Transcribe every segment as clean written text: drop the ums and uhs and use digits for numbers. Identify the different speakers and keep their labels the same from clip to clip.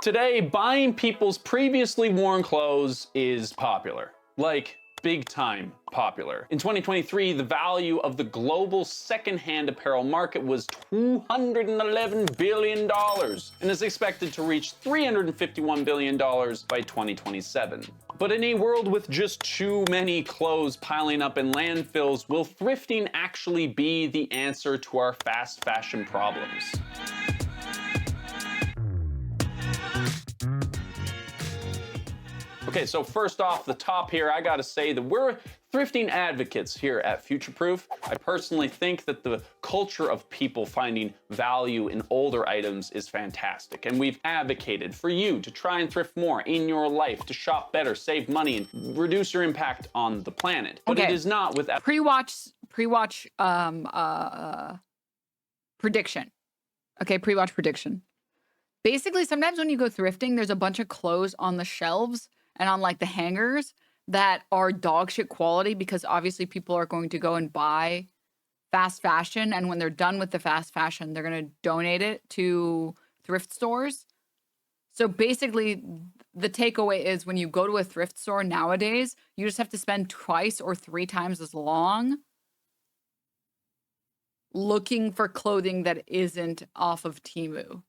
Speaker 1: Today, buying people's previously worn clothes is popular. Like, big time popular. In 2023, the value of the global secondhand apparel market was $211 billion and is expected to reach $351 billion by 2027. But in a world with just too many clothes piling up in landfills, will thrifting actually be the answer to our fast fashion problems? Okay, so first off the top here, I gotta say that we're thrifting advocates here at Future Proof. I personally think that the culture of people finding value in older items is fantastic, and we've advocated for you to try and thrift more in your life, to shop better, save money, and reduce your impact on the planet. But it is not without
Speaker 2: pre-watch prediction. Okay, pre-watch prediction. Basically, sometimes when you go thrifting, there's a bunch of clothes on the shelves and on like the hangers that are dog shit quality because obviously people are going to go and buy fast fashion. And when they're done with the fast fashion, they're going to donate it to thrift stores. So basically the takeaway is when you go to a thrift store nowadays, you just have to spend twice or 3 times as long looking for clothing that isn't off of Temu.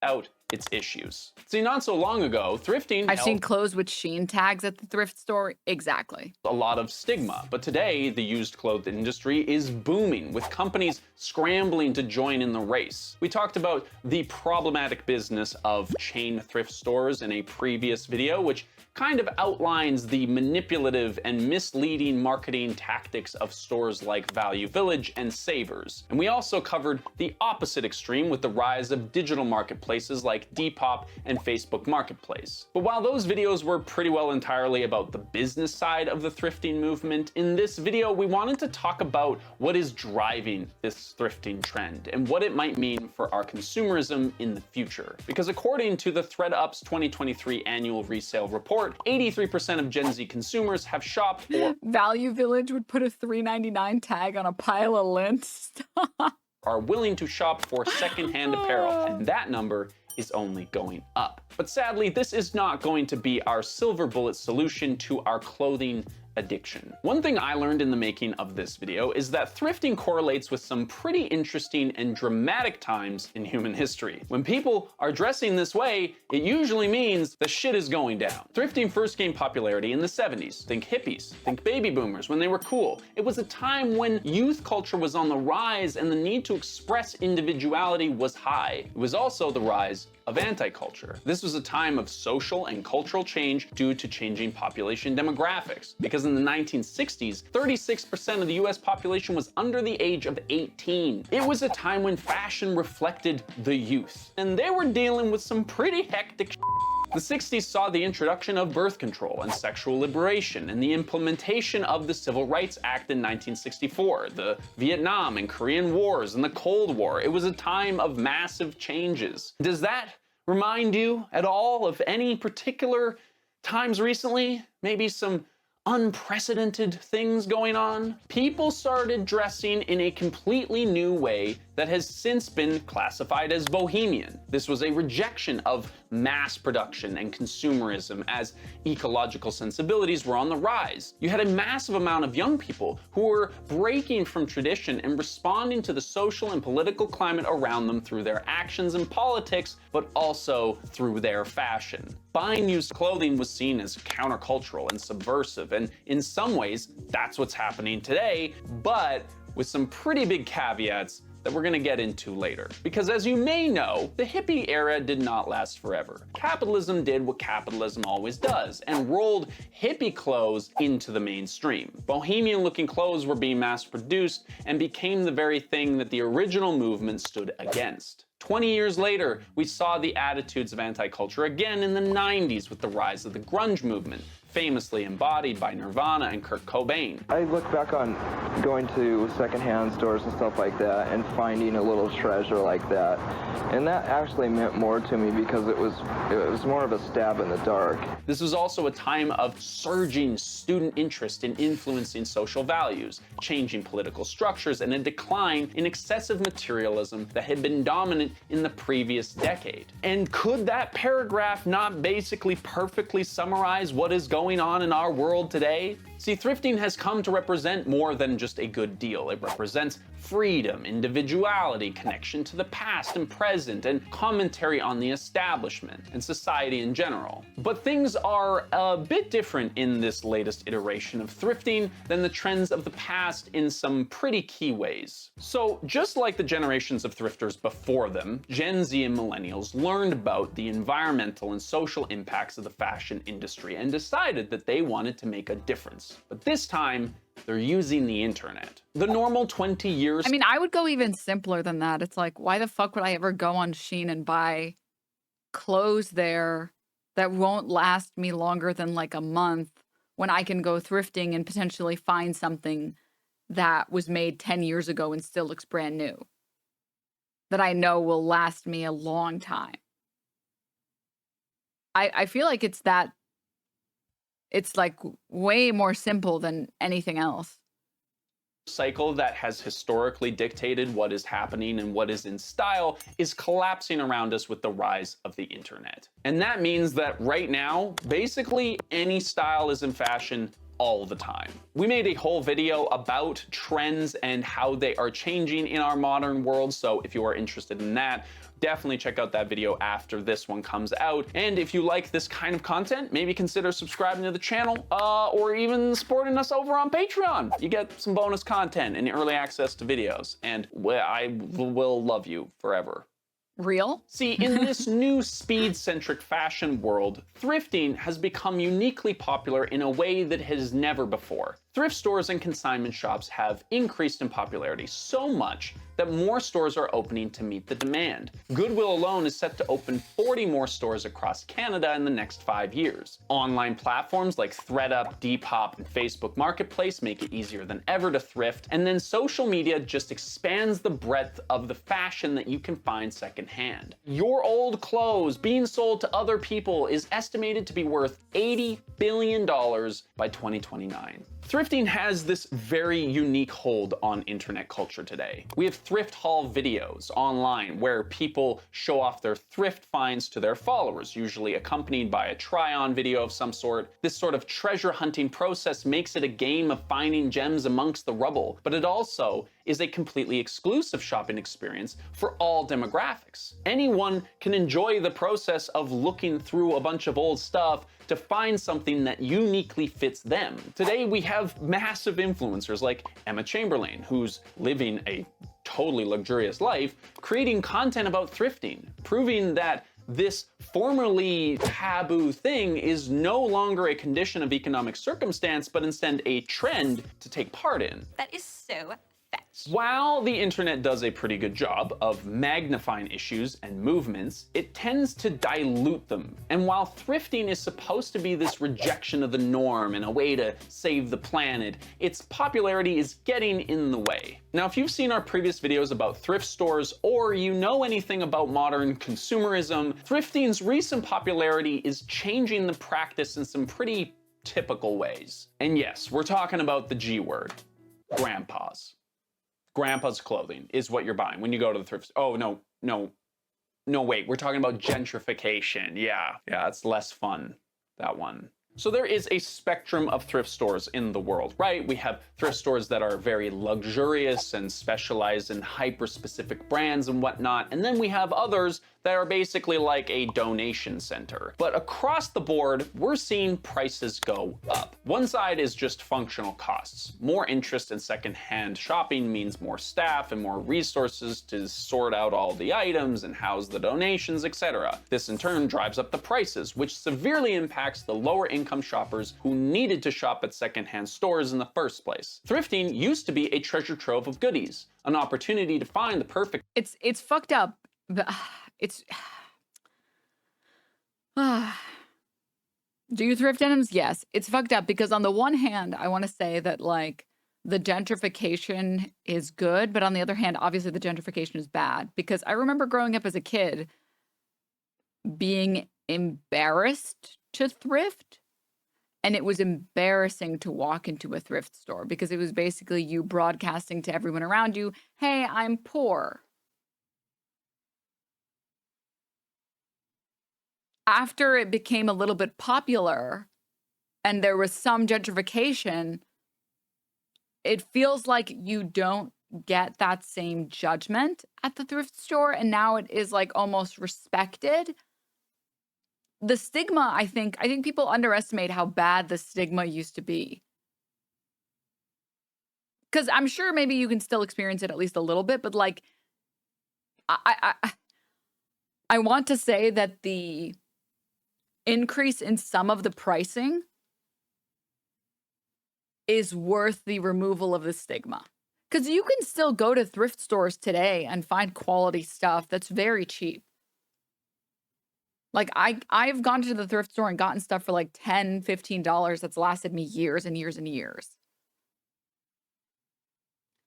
Speaker 1: Out its issues. See, not so long ago, thrifting
Speaker 2: I've seen clothes with Shein tags at the thrift store. Exactly.
Speaker 1: A lot of stigma, but today the used clothes industry is booming with companies scrambling to join in the race. We talked about the problematic business of chain thrift stores in a previous video, which kind of outlines the manipulative and misleading marketing tactics of stores like Value Village and Savers. And we also covered the opposite extreme with the rise of digital marketplaces like Depop and Facebook Marketplace. But while those videos were pretty well entirely about the business side of the thrifting movement, in this video we wanted to talk about what is driving this thrifting trend and what it might mean for our consumerism in the future. Because according to the ThredUp's 2023 annual resale report, 83% of Gen Z consumers have shopped for
Speaker 2: Value Village would put a $3.99 tag on a pile of lint.
Speaker 1: are willing to shop for secondhand apparel, and that number is only going up. But sadly, this is not going to be our silver bullet solution to our clothing addiction. One thing I learned in the making of this video is that thrifting correlates with some pretty interesting and dramatic times in human history. When people are dressing this way, it usually means the shit is going down. Thrifting first gained popularity in the 70s. Think hippies, think baby boomers when they were cool. It was a time when youth culture was on the rise and the need to express individuality was high. It was also the rise of anti-culture. This was a time of social and cultural change due to changing population demographics. Because in the 1960s, 36% of the US population was under the age of 18. It was a time when fashion reflected the youth, and they were dealing with some pretty hectic shit. The 60s saw the introduction of birth control and sexual liberation and the implementation of the Civil Rights Act in 1964, the Vietnam and Korean Wars and the Cold War. It was a time of massive changes. Does that remind you at all of any particular times recently? Maybe some unprecedented things going on? People started dressing in a completely new way that has since been classified as bohemian. This was a rejection of mass production and consumerism as ecological sensibilities were on the rise. You had a massive amount of young people who were breaking from tradition and responding to the social and political climate around them through their actions and politics, but also through their fashion. Buying used clothing was seen as countercultural and subversive, and in some ways, that's what's happening today, but with some pretty big caveats that we're gonna get into later. Because as you may know, the hippie era did not last forever. Capitalism did what capitalism always does and rolled hippie clothes into the mainstream. Bohemian looking clothes were being mass produced and became the very thing that the original movement stood against. 20 years later, we saw the attitudes of anti-culture again in the 90s with the rise of the grunge movement. famously embodied by Nirvana and Kurt Cobain.
Speaker 3: I look back on going to secondhand stores and stuff like that and finding a little treasure like that. And that actually meant more to me because it was more of a stab in the dark.
Speaker 1: This was also a time of surging student interest in influencing social values, changing political structures, and a decline in excessive materialism that had been dominant in the previous decade. And could that paragraph not basically perfectly summarize what is going on in our world today? See, thrifting has come to represent more than just a good deal. It represents freedom, individuality, connection to the past and present, and commentary on the establishment and society in general. But things are a bit different in this latest iteration of thrifting than the trends of the past in some pretty key ways. So, just like the generations of thrifters before them, Gen Z and millennials learned about the environmental and social impacts of the fashion industry and decided that they wanted to make a difference. But this time, they're using the internet. The normal 20 years...
Speaker 2: I mean, I would go even simpler than that. It's like, why the fuck would I ever go on Shein and buy clothes there that won't last me longer than like a month when I can go thrifting and potentially find something that was made 10 years ago and still looks brand new, that I know will last me a long time. I feel like it's like way more simple than anything else.
Speaker 1: Cycle that has historically dictated what is happening and what is in style is collapsing around us with the rise of the internet. And that means that right now, basically any style is in fashion all the time. We made a whole video about trends and how they are changing in our modern world, so if you are interested in that, definitely check out that video after this one comes out. And if you like this kind of content, maybe consider subscribing to the channel or even supporting us over on Patreon. You get some bonus content and early access to videos, and I will love you forever.
Speaker 2: Real?
Speaker 1: See, in this new speed-centric fashion world, thrifting has become uniquely popular in a way that has never before. Thrift stores and consignment shops have increased in popularity so much that more stores are opening to meet the demand. Goodwill alone is set to open 40 more stores across Canada in the next 5 years. Online platforms like ThredUp, Depop, and Facebook Marketplace make it easier than ever to thrift, and then social media just expands the breadth of the fashion that you can find secondhand. Your old clothes being sold to other people is estimated to be worth $80 billion by 2029. Thrifting has this very unique hold on internet culture today. We have thrift haul videos online where people show off their thrift finds to their followers, usually accompanied by a try-on video of some sort. This sort of treasure hunting process makes it a game of finding gems amongst the rubble, but it also is a completely exclusive shopping experience for all demographics. Anyone can enjoy the process of looking through a bunch of old stuff to find something that uniquely fits them. Today we have massive influencers like Emma Chamberlain, who's living a totally luxurious life, creating content about thrifting, proving that this formerly taboo thing is no longer a condition of economic circumstance, but instead a trend to take part in.
Speaker 4: That is so fetch.
Speaker 1: While the internet does a pretty good job of magnifying issues and movements, it tends to dilute them. And while thrifting is supposed to be this rejection of the norm and a way to save the planet, its popularity is getting in the way. Now, if you've seen our previous videos about thrift stores, or you know anything about modern consumerism, thrifting's recent popularity is changing the practice in some pretty typical ways. And yes, we're talking about the G word, grandpas. Grandpa's clothing is what you're buying when you go to the thrift store. Oh, no, wait, we're talking about gentrification. Yeah, it's less fun, that one. So there is a spectrum of thrift stores in the world, right? We have thrift stores that are very luxurious and specialize in hyper-specific brands and whatnot, and then we have others that are basically like a donation center. But across the board, we're seeing prices go up. One side is just functional costs. More interest in secondhand shopping means more staff and more resources to sort out all the items and house the donations, etc. This in turn drives up the prices, which severely impacts the lower income shoppers who needed to shop at secondhand stores in the first place. Thrifting used to be a treasure trove of goodies, an opportunity to find the perfect...
Speaker 2: It's fucked up. But it's Do you thrift denims? Yes. It's fucked up because on the one hand, I want to say that like the gentrification is good, but on the other hand, obviously the gentrification is bad because I remember growing up as a kid being embarrassed to thrift, and it was embarrassing to walk into a thrift store because it was basically you broadcasting to everyone around you, "Hey, I'm poor." After it became a little bit popular and there was some gentrification, it feels like you don't get that same judgment at the thrift store, and now it is like almost respected. The stigma, I think people underestimate how bad the stigma used to be. Because I'm sure maybe you can still experience it at least a little bit, but like, I want to say that the increase in some of the pricing is worth the removal of the stigma. Because you can still go to thrift stores today and find quality stuff that's very cheap. Like I've gone to the thrift store and gotten stuff for like $10, $15 that's lasted me years and years and years.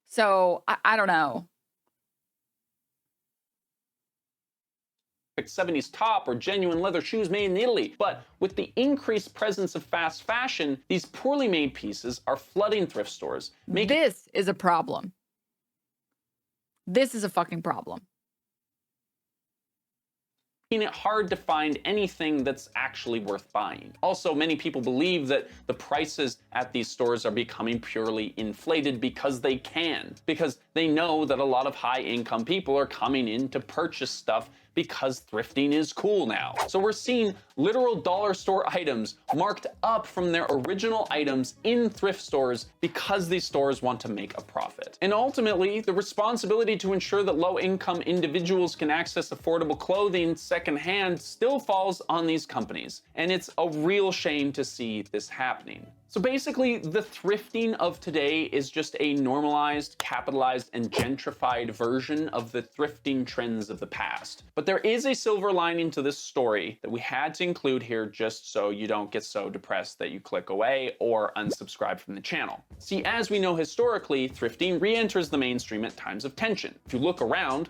Speaker 2: So I don't know.
Speaker 1: 70s top or genuine leather shoes made in Italy. But with the increased presence of fast fashion, these poorly made pieces are flooding thrift stores.
Speaker 2: This is a problem. This is a fucking problem.
Speaker 1: Making it hard to find anything that's actually worth buying. Also, many people believe that the prices at these stores are becoming purely inflated because they can, because they know that a lot of high-income people are coming in to purchase stuff because thrifting is cool now. So we're seeing literal dollar store items marked up from their original items in thrift stores because these stores want to make a profit. And ultimately, the responsibility to ensure that low-income individuals can access affordable clothing secondhand still falls on these companies. And it's a real shame to see this happening. So basically, the thrifting of today is just a normalized, capitalized, and gentrified version of the thrifting trends of the past. But there is a silver lining to this story that we had to include here just so you don't get so depressed that you click away or unsubscribe from the channel. See, as we know historically, thrifting re-enters the mainstream at times of tension. If you look around,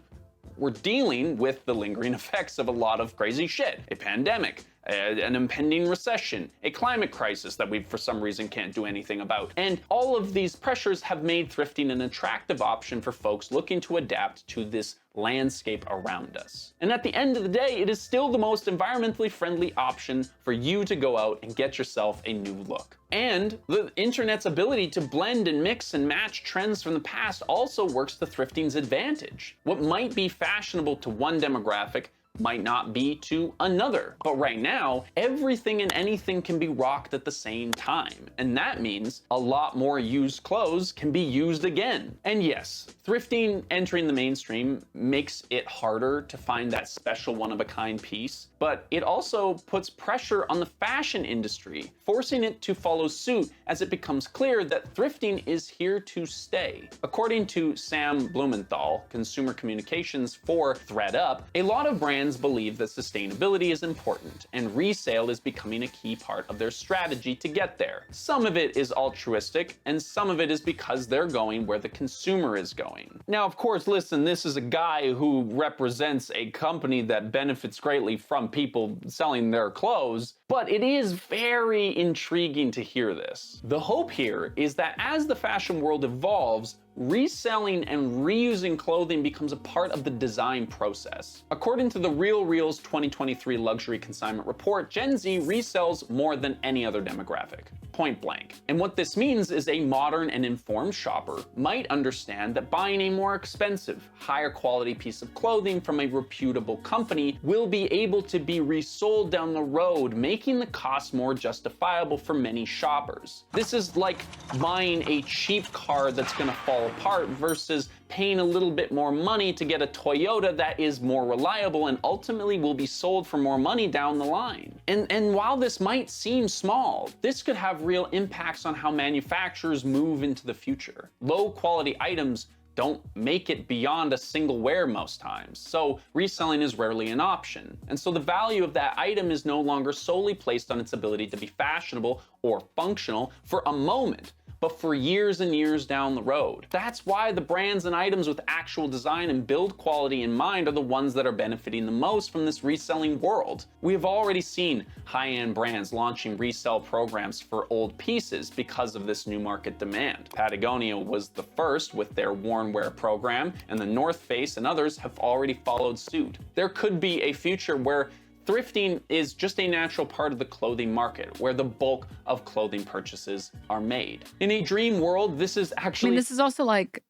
Speaker 1: we're dealing with the lingering effects of a lot of crazy shit. A pandemic, an impending recession, a climate crisis that we for some reason can't do anything about. And all of these pressures have made thrifting an attractive option for folks looking to adapt to this landscape around us. And at the end of the day, it is still the most environmentally friendly option for you to go out and get yourself a new look. And the internet's ability to blend and mix and match trends from the past also works to thrifting's advantage. What might be fashionable to one demographic might not be to another. But right now, everything and anything can be rocked at the same time. And that means a lot more used clothes can be used again. And yes, thrifting entering the mainstream makes it harder to find that special one-of-a-kind piece, but it also puts pressure on the fashion industry, forcing it to follow suit as it becomes clear that thrifting is here to stay. According to Sam Blumenthal, consumer communications for ThredUp, a lot of brands believe that sustainability is important and resale is becoming a key part of their strategy to get there. Some of it is altruistic and some of it is because they're going where the consumer is going. Now, of course, listen, this is a guy who represents a company that benefits greatly from people selling their clothes, but it is very intriguing to hear this. The hope here is that as the fashion world evolves, reselling and reusing clothing becomes a part of the design process. According to the Real Reels 2023 Luxury Consignment Report, Gen Z resells more than any other demographic. Point blank. And what this means is a modern and informed shopper might understand that buying a more expensive, higher quality piece of clothing from a reputable company will be able to be resold down the road, making the cost more justifiable for many shoppers. This is like buying a cheap car that's gonna fall apart versus paying a little bit more money to get a Toyota that is more reliable and ultimately will be sold for more money down the line. And while this might seem small, this could have real impacts on how manufacturers move into the future. Low quality items don't make it beyond a single wear most times, so reselling is rarely an option. And so the value of that item is no longer solely placed on its ability to be fashionable or functional for a moment, but for years and years down the road. That's why the brands and items with actual design and build quality in mind are the ones that are benefiting the most from this reselling world. We have already seen high-end brands launching resale programs for old pieces because of this new market demand. Patagonia was the first with their Worn Wear program, and the North Face and others have already followed suit. There could be a future where thrifting is just a natural part of the clothing market, where the bulk of clothing purchases are made. In a dream world, this is actually—
Speaker 2: I mean, this is also like,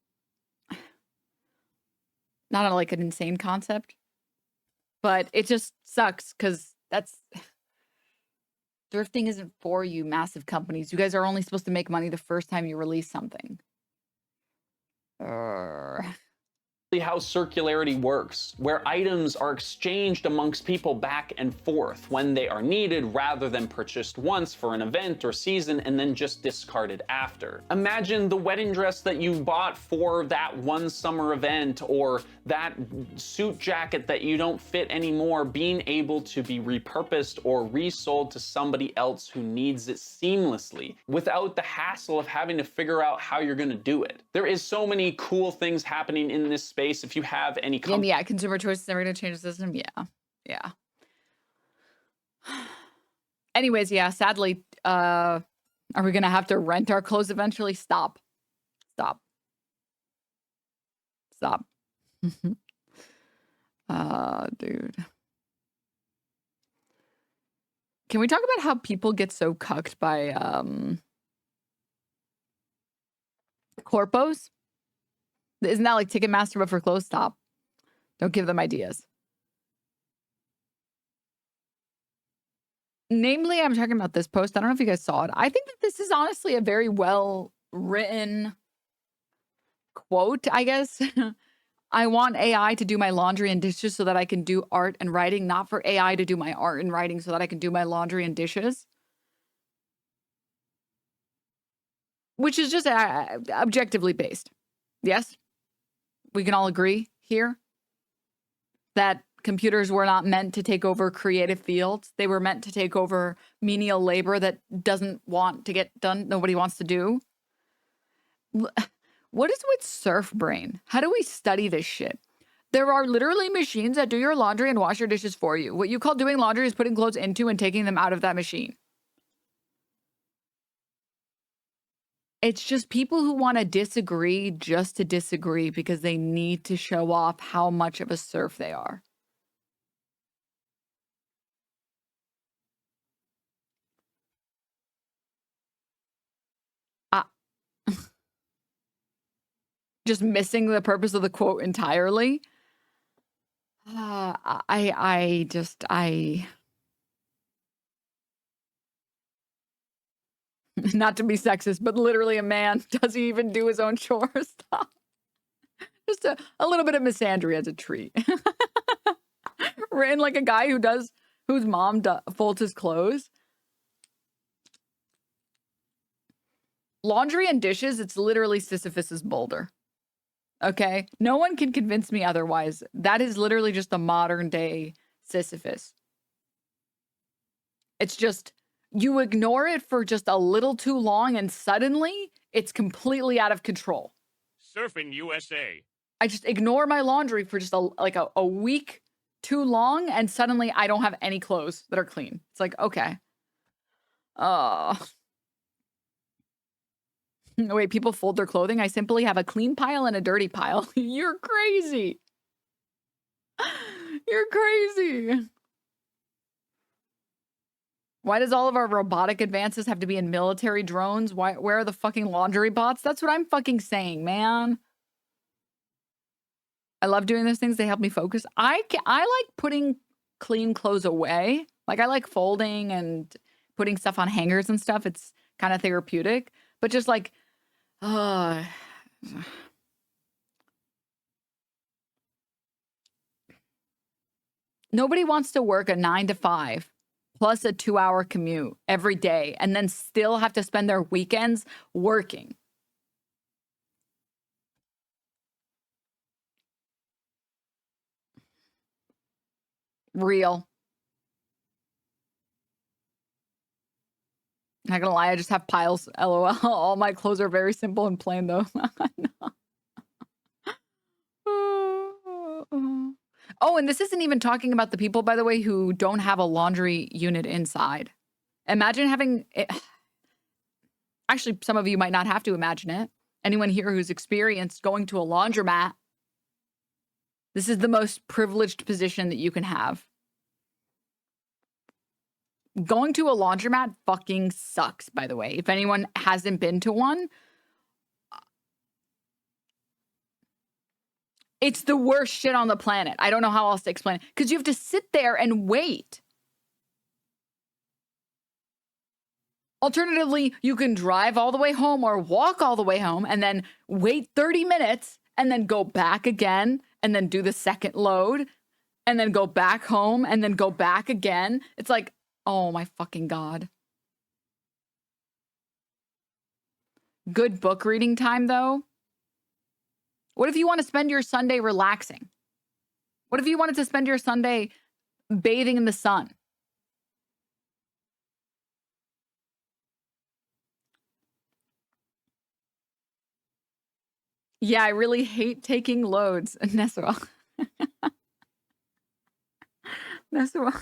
Speaker 2: not like an insane concept, but it just sucks because thrifting isn't for you massive companies. You guys are only supposed to make money the first time you release something.
Speaker 1: how circularity works, where items are exchanged amongst people back and forth when they are needed rather than purchased once for an event or season and then just discarded after. Imagine the wedding dress that you bought for that one summer event, or that suit jacket that you don't fit anymore, being able to be repurposed or resold to somebody else who needs it seamlessly without the hassle of having to figure out how you're going to do it. There is so many cool things happening in this space. If you have any
Speaker 2: consumer choice is never going to change the system. Yeah. Anyways, yeah, sadly, are we going to have to rent our clothes eventually? Stop. Dude. Can we talk about how people get so cucked by corpos? Isn't that like Ticketmaster but for clothes? Stop. Don't give them ideas. Namely, I'm talking about this post. I don't know if you guys saw it. I think that this is honestly a very well written quote, I guess. I want AI to do my laundry and dishes so that I can do art and writing, not for AI to do my art and writing so that I can do my laundry and dishes. Which is just objectively based. Yes? We can all agree here that computers were not meant to take over creative fields. They were meant to take over menial labor that doesn't want to get done. Nobody wants to do. What is with surf brain? How do we study this shit? There are literally machines that do your laundry and wash your dishes for you. What you call doing laundry is putting clothes into and taking them out of that machine. It's just people who want to disagree just to disagree because they need to show off how much of a serf they are. Just missing the purpose of the quote entirely. Not to be sexist, but literally a man. Does he even do his own chores? Just a little bit of misandry as a treat. Written like a guy whose mom folds his clothes. Laundry and dishes, it's literally Sisyphus's boulder. Okay? No one can convince me otherwise. That is literally just a modern day Sisyphus. It's just, you ignore it for just a little too long and suddenly it's completely out of control.
Speaker 5: Surfing USA.
Speaker 2: I just ignore my laundry for just a week too long and suddenly I don't have any clothes that are clean. It's like, okay. Wait, people fold their clothing? I simply have a clean pile and a dirty pile. You're crazy. You're crazy. Why does all of our robotic advances have to be in military drones? Where are the fucking laundry bots? That's what I'm fucking saying, man. I love doing those things. They help me focus. I like putting clean clothes away. Like I like folding and putting stuff on hangers and stuff. It's kind of therapeutic. But just like, nobody wants to work a 9 to 5 plus a 2-hour commute every day and then still have to spend their weekends working. Real. Not gonna lie, I just have piles. LOL. All my clothes are very simple and plain, though. Oh, and this isn't even talking about the people, by the way, who don't have a laundry unit inside. Imagine having it. Actually, some of you might not have to imagine it. Anyone here who's experienced going to a laundromat, this is the most privileged position that you can have. Going to a laundromat fucking sucks, by the way. If anyone hasn't been to one, it's the worst shit on the planet. I don't know how else to explain it. Because you have to sit there and wait. Alternatively, you can drive all the way home or walk all the way home and then wait 30 minutes and then go back again and then do the second load and then go back home and then go back again. It's like, oh my fucking God. Good book reading time, though. What if you want to spend your Sunday relaxing? What if you wanted to spend your Sunday bathing in the sun? Yeah, I really hate taking loads. Nessa. Nessa.